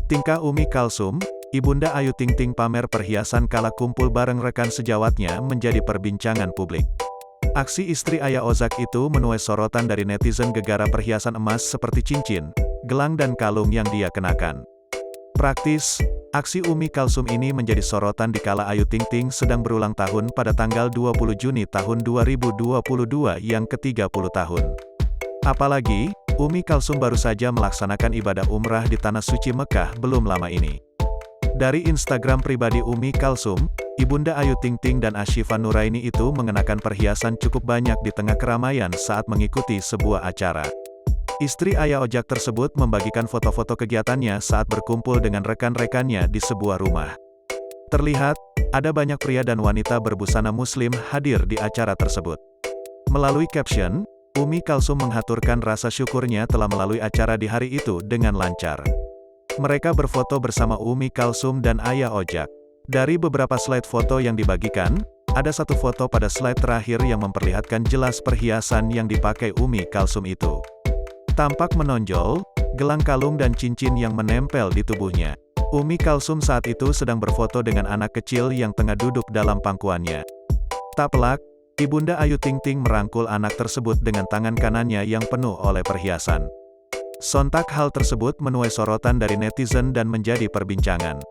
Tingkah Umi Kalsum, Ibunda Ayu Ting Ting pamer perhiasan kala kumpul bareng rekan sejawatnya menjadi perbincangan publik. Aksi istri Ayah Ozak itu menuai sorotan dari netizen gegara perhiasan emas seperti cincin, gelang dan kalung yang dia kenakan. Praktis, aksi Umi Kalsum ini menjadi sorotan dikala Ayu Ting Ting sedang berulang tahun pada tanggal 20 Juni tahun 2022 yang ke-30 tahun. Apalagi, Umi Kalsum baru saja melaksanakan ibadah umrah di Tanah Suci Mekah belum lama ini. Dari Instagram pribadi Umi Kalsum, Ibunda Ayu Ting Ting dan Ashifa Nuraini itu mengenakan perhiasan cukup banyak di tengah keramaian saat mengikuti sebuah acara. Istri Ayah Ojak tersebut membagikan foto-foto kegiatannya saat berkumpul dengan rekan-rekannya di sebuah rumah. Terlihat, ada banyak pria dan wanita berbusana muslim hadir di acara tersebut. Melalui caption, Umi Kalsum menghaturkan rasa syukurnya telah melalui acara di hari itu dengan lancar. Mereka berfoto bersama Umi Kalsum dan Ayah Ojak. Dari beberapa slide foto yang dibagikan, ada satu foto pada slide terakhir yang memperlihatkan jelas perhiasan yang dipakai Umi Kalsum itu. Tampak menonjol, gelang kalung dan cincin yang menempel di tubuhnya. Umi Kalsum saat itu sedang berfoto dengan anak kecil yang tengah duduk dalam pangkuannya. Tak pelak, Ibunda Ayu Ting Ting merangkul anak tersebut dengan tangan kanannya yang penuh oleh perhiasan. Sontak hal tersebut menuai sorotan dari netizen dan menjadi perbincangan.